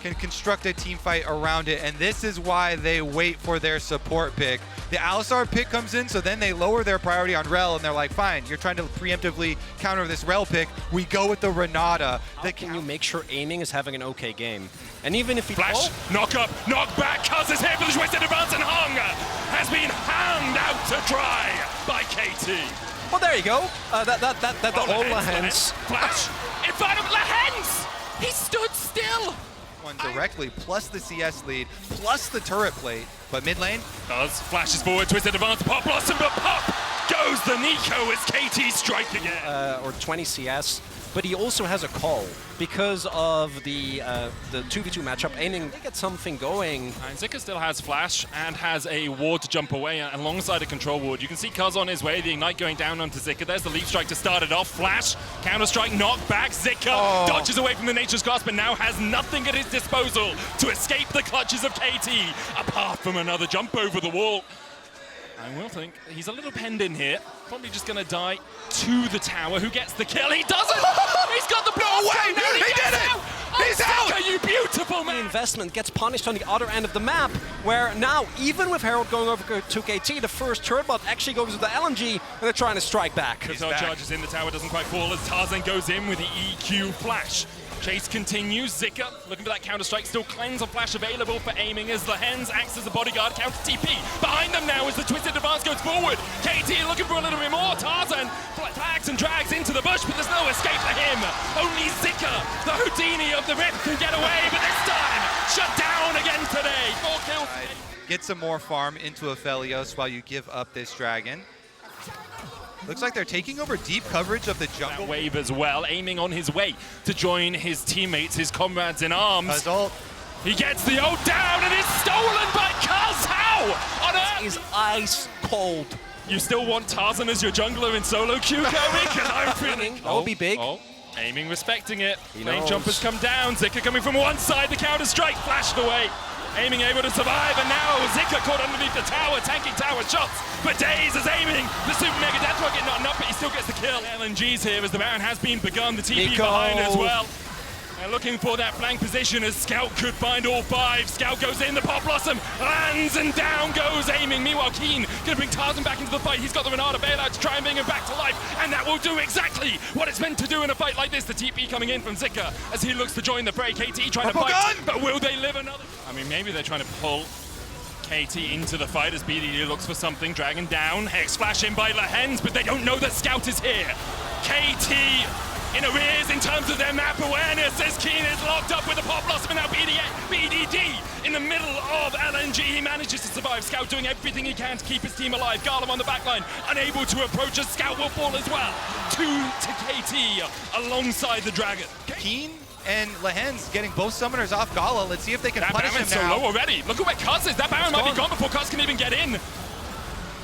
can construct a team fight around it, and this is why they wait for their support pick. The Alistar pick comes in, so then they lower their priority on Rel, and they're like, fine, you're trying to preemptively counter this Rel pick. We go with the Renata. How can you make sure aiming is having an okay game? And even if he... Flash, knock up, knock back, Kaz is here for the twisted advance, and Hung has been hanged out to dry by KT. Well, there you go. The whole Lahens. Flash, in front of Lahens! He stood still! One directly, plus the CS lead, plus the turret plate, but mid lane? Does, flashes forward, twisted advance, Pop Blossom, but Pop goes the Nico as KT strike again. Or 20 CS, but he also has a call because of the 2v2 matchup. Aiming to get something going. And Zika still has flash and has a ward to jump away alongside a control ward. You can see Kaz on his way, the ignite going down onto Zika. There's the leap strike to start it off. Flash, counter strike, knock back. Zika dodges away from the Nature's Grasp, but now has nothing at his disposal to escape the clutches of KT, apart from another jump over the wall. I will think he's a little penned in here. Probably just going to die to the tower. Who gets the kill? He doesn't! He's got the blow away! He did it! He's out! Zika, you beautiful man! The investment gets punished on the other end of the map, where now, even with Herald going over to KT, the first turret bot actually goes to the LNG, and they're trying to strike back. Hotel charges in, the tower doesn't quite fall as Tarzan goes in with the EQ flash. Chase continues, Zika looking for that counter-strike, still cleanse of flash available for aiming as the Hens acts as a bodyguard, counter TP. Behind them now as the twisted advance goes forward. KT looking for a little bit more, Tarzan flags and drags into the bush, but there's no escape for him. Only Zika, the Houdini of the Rift, can get away, but this time, shut down again today. 4 kills. Get some more farm into Aphelios while you give up this dragon. Looks like they're taking over deep coverage of the jungle. That wave as well, aiming on his way to join his teammates, his comrades in arms. He gets the ult down and is stolen by Kaz. How on earth? He's ice cold. You still want Tarzan as your jungler in solo queue, Kobe? Because I'm feeling... That would be big. Aiming, respecting it. Flame jumpers come down. Zika coming from one side. The counter strike flashed away. Aiming able to survive, and now Zika caught underneath the tower, tanking tower shots. But Daze is aiming. The super mega death rocket not enough, but he still gets the kill. LNG's here as the Baron has been begun. The TP behind as well. They're looking for that flank position as Scout could find all 5. Scout goes in, the Pop Blossom lands, and down goes aiming. Meanwhile, Keen gonna bring Tarzan back into the fight. He's got the Renata bailout to try and bring him back to life, and that will do exactly what it's meant to do in a fight like this. The TP coming in from Zika as he looks to join the fray. KT trying to fight, but will they live another? I mean, maybe they're trying to pull KT into the fight as BDD looks for something. Dragon down, Hex flash in by Lahens, but they don't know that Scout is here. KT in arrears in terms of their map awareness as Keen is locked up with a Pop Blossom, and now BDD in the middle of LNG. He manages to survive. Scout doing everything he can to keep his team alive. Garland on the backline, unable to approach as Scout will fall as well. 2 to KT alongside the Dragon. Keen and Lahens getting both summoners off Gala. Let's see if they can punish him so now. low already. Look at where Kaz is. That Baron might be gone before Kaz can even get in.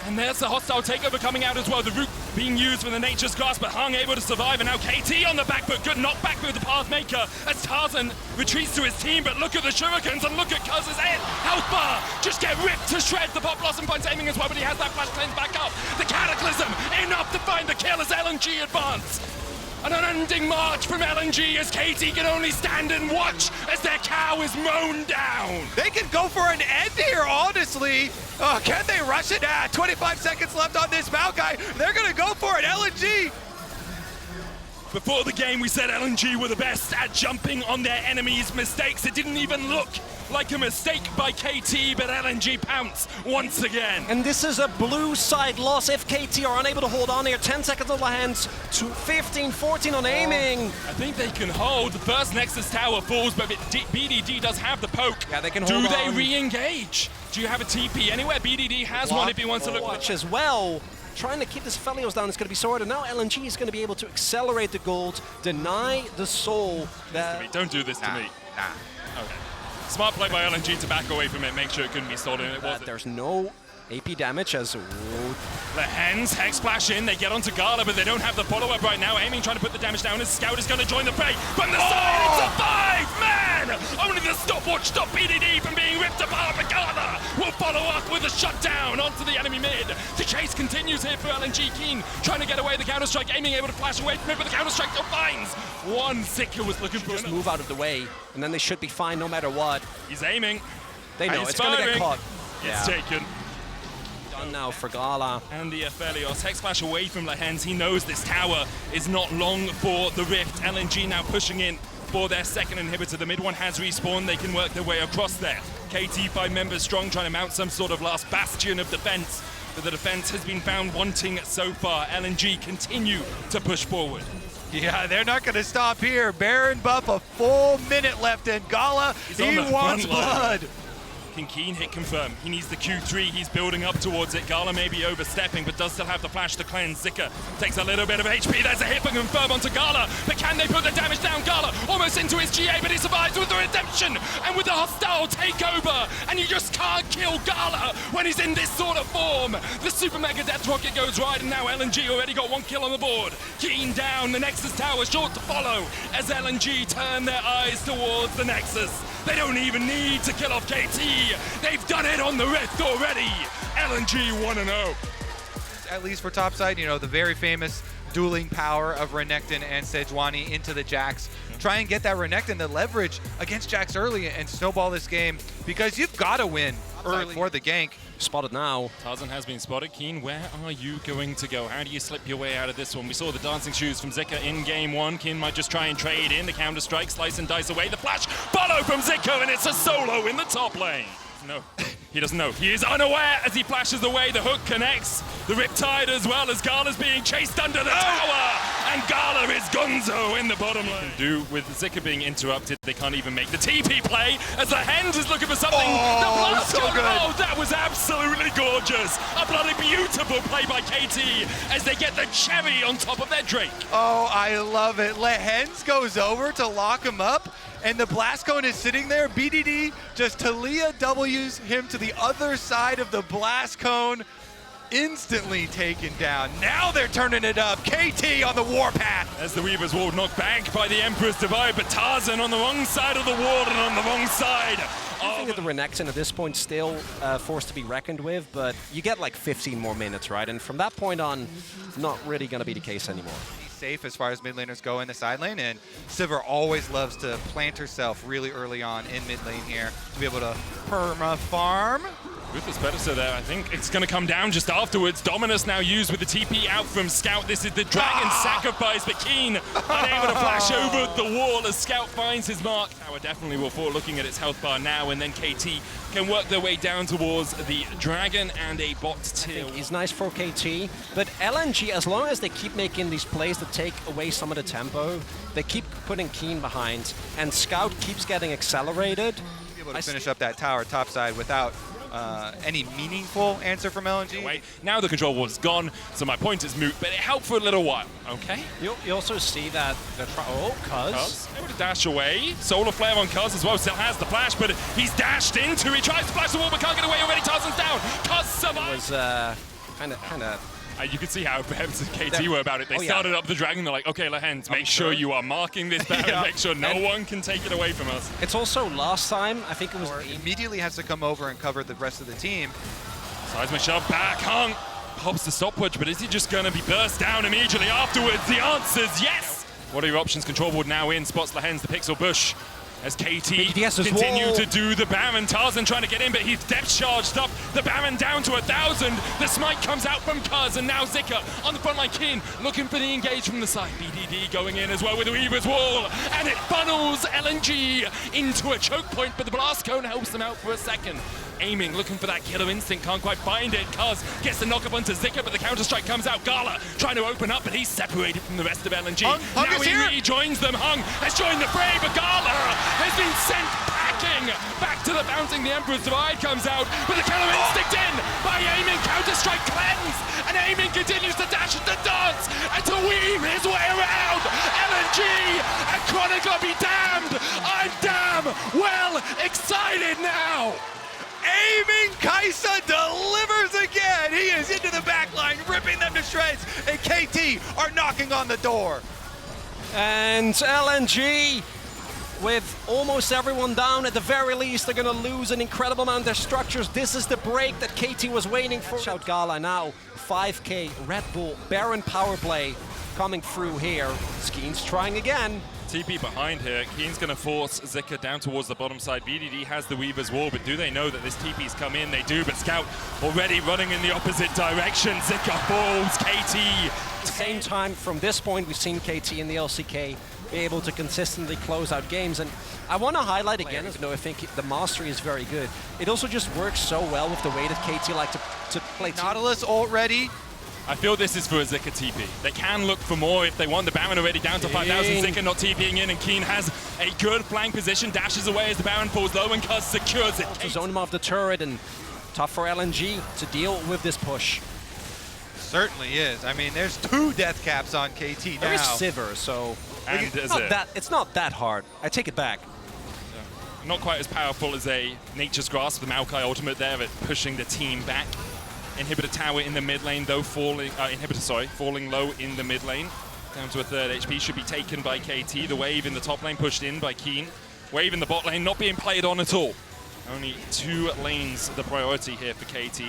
And there's the hostile takeover coming out as well. The root being used for the Nature's Grasp, but Hung able to survive. And now KT on the back foot. Good knockback with the Pathmaker as Tarzan retreats to his team. But look at the Shurikens and look at Kaz's head. Health bar just get ripped to shreds. The Pop Blossom finds aiming as well, but he has that flash cleanse back up. The Cataclysm enough to find the kill as LNG advance. An unending march from LNG as KT can only stand and watch as their cow is mown down. They can go for an end here, honestly. Can they rush it? 25 seconds left on this Maokai. They're going to go for it, LNG. Before the game, we said LNG were the best at jumping on their enemies' mistakes. It didn't even look like a mistake by KT, but LNG pounce once again. And this is a blue side loss if KT are unable to hold on here. 10 seconds on the hands to 15, 14 on aiming. I think they can hold. The first Nexus tower falls, but BDD does have the poke. Yeah, they can hold on. Do they re-engage? Do you have a TP anywhere? BDD has one if he wants to look. Watch as well. Trying to keep this Aphelios down is going to be sorted. Now LNG is going to be able to accelerate the gold, deny the soul. Don't do this to me. Nah. Okay. Smart play by LNG to back away from it, make sure it couldn't be stolen. It wasn't. There's no AP damage as... The Hens Hex splash in, they get onto Gala, but they don't have the follow-up right now. Aiming, trying to put the damage down as Scout is going to join the fray. From the side, it's a 5-man again. Only the stopwatch stopped BDD from being ripped apart, but Gala will follow up with a shutdown onto the enemy mid. The chase continues here for LNG. Keen trying to get away the Counter-Strike, aiming able to flash away from it, but the Counter-Strike still finds one. Zika was looking for Just move out of the way, and then they should be fine no matter what. He's aiming. They know it's going to get caught. It's taken. Done now for Gala. And the Aphelios. Hex flash away from Lehens. He knows this tower is not long for the Rift. LNG now pushing in for their second inhibitor. The mid one has respawned. They can work their way across there. KT 5 members strong, trying to mount some sort of last bastion of defense. But the defense has been found wanting so far. LNG continue to push forward. Yeah, they're not going to stop here. Baron buff, a full minute left, and Gala, he wants blood. Can Keen hit confirm? He needs the Q3. He's building up towards it. Gala may be overstepping, but does still have the flash to cleanse. Zika takes a little bit of HP. There's a hit for confirm onto Gala, but can they put the damage down? Gala almost into his GA, but he survives with the redemption and with the hostile takeover. And you just can't kill Gala when he's in this sort of form. The super mega death rocket goes right, and now LNG already got one kill on the board. Keen down. The Nexus tower short to follow as LNG turn their eyes towards the Nexus. They don't even need to kill off KT. They've done it on the Rift already. LNG 1-0. At least for topside, you know, the very famous dueling power of Renekton and Sejuani into the Jax. Try and get that Renekton to leverage against Jax early and snowball this game, because you've got to win early for the gank. Spotted now. Tarzan has been spotted. Keen, where are you going to go? How do you slip your way out of this one? We saw the dancing shoes from Zika in game one. Keen might just try and trade in. The counter-strike, slice and dice away. The flash, follow from Zika, and it's a solo in the top lane. No, he doesn't know. He is unaware as he flashes away. The hook connects. The Riptide as well, as Gala's being chased under the tower. And Gala is gonzo in the bottom lane. Do with Zika being interrupted, they can't even make the TP play as the Hens is looking for something. The blast so good. Oh, that was absolutely gorgeous. A bloody beautiful play by KT as they get the cherry on top of their Drake. Oh, I love it. Lehens goes over to lock him up, and the blast cone is sitting there. BDD just Talia W's him to the other side of the blast cone. Instantly taken down. Now they're turning it up. KT on the warpath. As the Weaver's Wall knocked back by the Emperor's Divide, but Tarzan on the wrong side of the wall and on the wrong side. I think that the Renekton at this point still forced to be reckoned with, but you get like 15 more minutes, right? And from that point on, not really going to be the case anymore. Safe as far as mid laners go in the side lane, and Sivir always loves to plant herself really early on in mid lane here to be able to perma farm. Ruthless Predator there, I think it's going to come down just afterwards. Dominus now used with the TP out from Scout. This is the Dragon sacrifice, but Keen unable to flash over the wall as Scout finds his mark. Tower definitely will fall looking at its health bar now, and then KT can work their way down towards the Dragon and a bot tier. It's nice for KT, but LNG, as long as they keep making these plays that take away some of the tempo, they keep putting Keen behind, and Scout keeps getting accelerated. Be able to finish up that tower topside without any meaningful answer from LNG. Wait, now the control wall's gone, so my point is moot, but it helped for a little while, okay? You also see that the Kaz able to dash away. Solar Flare on Kaz as well, still has the flash, but he's dashed into, he tries to flash the wall, but can't get away already. Tarzan's down. Kaz survives. Was kind of. You can see how perhaps KT were about it. They started up the Dragon. They're like, okay, Lehens, make sure you are marking this Baron. Make sure no one can take it away from us. It's also last time, I think it was... Immediately has to come over and cover the rest of the team. Seismic shove back, Hung. Pops the stopwatch, but is he just going to be burst down immediately afterwards? The answer's yes! What are your options? Control board now in, spots Lehens, the Pixel Bush. As KT continue to do the Baron. Tarzan trying to get in, but he's depth charged up. The Baron down to 1,000. The smite comes out from Kaz, and now Zika on the front line. Keen looking for the engage from the side. BDD going in as well with the Weaver's Wall, and it funnels LNG into a choke point, but the blast cone helps them out for a second. Aiming, looking for that killer instinct, can't quite find it. Kaz gets the knock up onto Zika, but the counter-strike comes out. Gala trying to open up, but he's separated from the rest of LNG. Hung now is here. He rejoins them. Hung has joined the fray, but Gala has been sent packing back to the bouncing. The Emperor's Divide comes out, but the killer instinct in by aiming. Counter-strike cleanse, and aiming continues to dash and to dance and to weave his way around. LNG and Chronicle be damned. I'm damn well excited now. Aiming Kaisa delivers again. He is into the back line, ripping them to shreds, and KT are knocking on the door. And LNG with almost everyone down. At the very least, they're going to lose an incredible amount of their structures. This is the break that KT was waiting for. Shout Gala now, 5K, Red Bull, Baron power play coming through here. Skeen's trying again. TP behind here. Keen's going to force Zika down towards the bottom side. BDD has the Weaver's Wall, but do they know that this TP's come in? They do, but Scout already running in the opposite direction. Zika falls, KT. At the same time, from this point, we've seen KT in the LCK be able to consistently close out games. And I want to highlight again, even though I think the mastery is very good, it also just works so well with the way that KT like to play team. Nautilus ult ready. I feel this is for a Zika TP. They can look for more if they want. The Baron already down to 5,000. Zika not TPing in, and Keen has a good flank position, dashes away as the Baron falls low, and Kaz secures it. To zone him off the turret, and tough for LNG to deal with this push. Certainly is. I mean, there's 2 death caps on KT now. There is Sivir, so And it's not that hard. I take it back. Not quite as powerful as a Nature's Grasp, the Maokai ultimate there, but pushing the team back. Inhibitor tower in the mid lane, though falling low in the mid lane. Down to a 3rd HP, should be taken by KT. The wave in the top lane pushed in by Keen. Wave in the bot lane not being played on at all. Only 2 lanes the priority here for KT.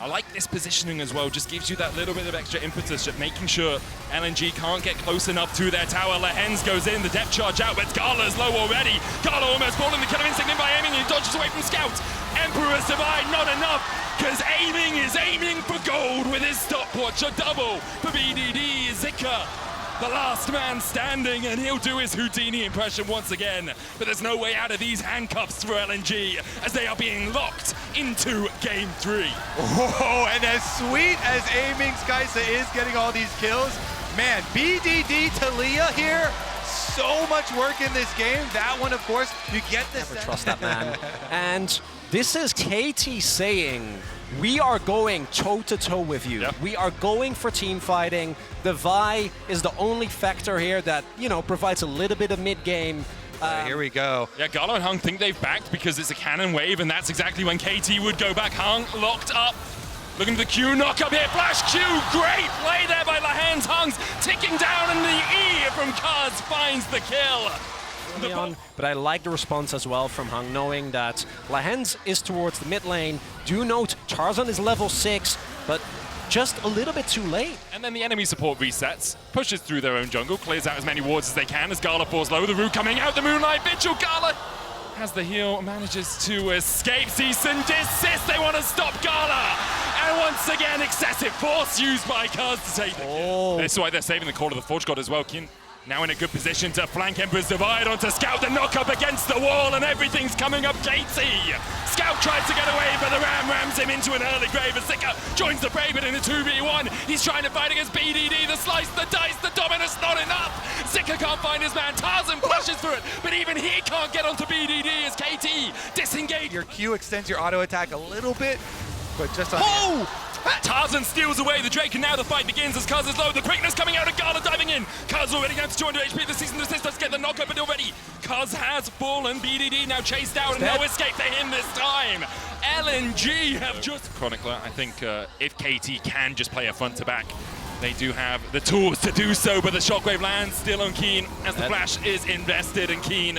I like this positioning as well, just gives you that little bit of extra impetus, just making sure LNG can't get close enough to their tower. Lehens goes in, the depth charge out, but Gala's low already. Gala almost falling, the killer instinct in by aiming, he dodges away from Scout. Emperor's Divide, not enough, because aiming is aiming for gold with his stopwatch. A double for BDD. Zika, the last man standing, and he'll do his Houdini impression once again. But there's no way out of these handcuffs for LNG as they are being locked into Game 3. Oh, and as sweet as aiming Skysa is getting all these kills, man, BDD Talia here, so much work in this game. That one, of course, you get this. Never trust that man. And this is KT saying, we are going toe-to-toe with you. Yep. We are going for team fighting. The Vi is the only factor here that, you know, provides a little bit of mid-game. Here we go. Yeah, Gala and Hung think they've backed because it's a cannon wave, and that's exactly when KT would go back. Hung locked up. Looking for the Q, knock up here, flash Q, great play there by Lehens. Hung's ticking down, and the E from Kaz finds the kill. But I like the response as well from Hung, knowing that Lehens is towards the mid lane. Do note, Tarzan is level 6, but just a little bit too late. And then the enemy support resets, pushes through their own jungle, clears out as many wards as they can as Gala falls low. The root coming out, the Moonlight Vigil. Gala has the heal, manages to escape. Cease and desist, they want to stop Gala. And once again, excessive force used by Kaz to take the kill. That's why they're saving the call of the Forge God as well. Kin now in a good position to flank Emperor's Divide onto Scout, the knock up against the wall, and everything's coming up KT. Scout tries to get away, but the Ram rams him into an early grave as Zika joins the Brave in a 2v1. He's trying to fight against BDD, the slice, the dice, the dominus, not enough. Zika can't find his man, Tarzan flashes through it, but even he can't get onto BDD as KT disengage. Your Q extends your auto attack a little bit, but just on Tarzan steals away the Drake, and now the fight begins as Kaz is low. The quickness coming out of Gala diving in. Kaz already down to 200 HP. The season desist. Let's get the knockup, but already Kaz has fallen. BDD now chased out, and no escape for him this time. LNG have just... Chronicler, I think if KT can just play a front to back, they do have the tools to do so, but the shockwave lands still on Keen as the flash is invested, and Keen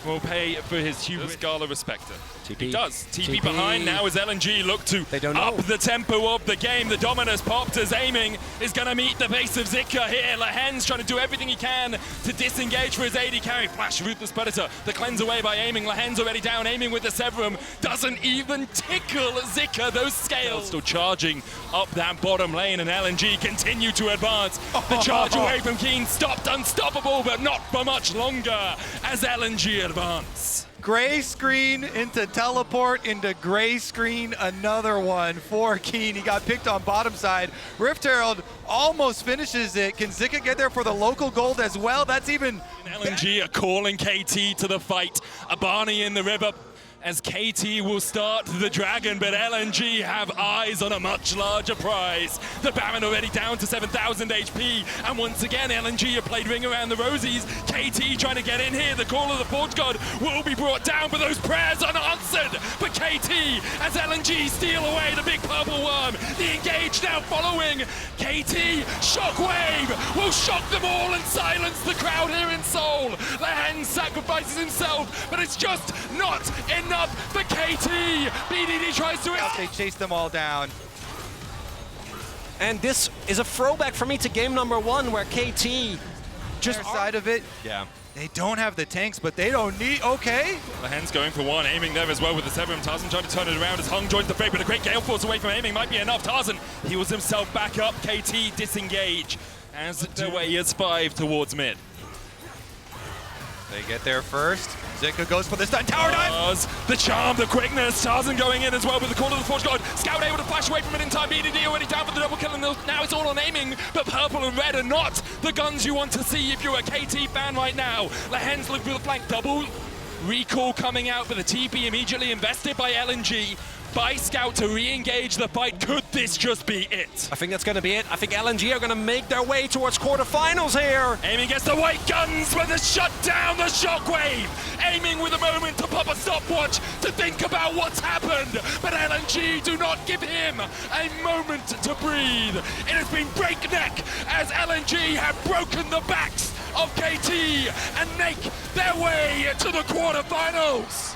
will pay for his huge Gala respecter. He does. TP behind now as LNG look to up the tempo of the game. The Dominus popped as aiming is going to meet the pace of Zika here. Lehens trying to do everything he can to disengage for his AD carry. Flash, Ruthless Predator, the cleanse away by aiming. Lehens already down, aiming with the Severum. Doesn't even tickle Zika. Those scales still charging up that bottom lane, and LNG continue to advance. The charge away from Keen stopped, unstoppable, but not for much longer as LNG advance. Gray screen into teleport into gray screen, another one for Keen. He got picked on bottom side. Rift Herald almost finishes it. Can Zika get there for the local gold as well? That's even... LNG are calling KT to the fight. Abani in the river as KT will start the Dragon, but LNG have eyes on a much larger prize. The Baron already down to 7,000 HP, and once again LNG have played ring around the rosies. KT trying to get in here. The call of the Forge God will be brought down, but those prayers unanswered. But KT, as LNG steal away the big purple worm, the engage now following. KT, Shockwave will shock them all and silence the crowd here in Seoul. Lehen sacrifices himself, but it's just not enough for KT. BDD tries to... They chase them all down. And this is a throwback for me to game number 1 where KT just... Their side of it, Yeah. they don't have the tanks, but they don't need... Okay. Lehen's going for one, aiming there as well with the Severum. Tarzan trying to turn it around as Hung joins the fray, but a great Gale Force away from aiming might be enough. Tarzan heals himself back up. KT disengage as Dewey is 5 towards mid. They get there first. Zika goes for the stun. Tower dive! The charm, the quickness. Tarzan going in as well with the call of the Forge God. Scout able to flash away from it in time. BDD already down for the double kill, and now it's all on aiming. But purple and red are not the guns you want to see if you're a KT fan right now. Lehen's looking for the flank double. Recall coming out, but the TP immediately invested by LNG. By Scout to re-engage the fight. Could this just be it? I think that's going to be it. I think LNG are going to make their way towards quarterfinals here. Aiming gets the white guns, but the shut down the shockwave. Aiming with a moment to pop a stopwatch to think about what's happened. But LNG do not give him a moment to breathe. It has been breakneck as LNG have broken the backs of KT and make their way to the quarterfinals.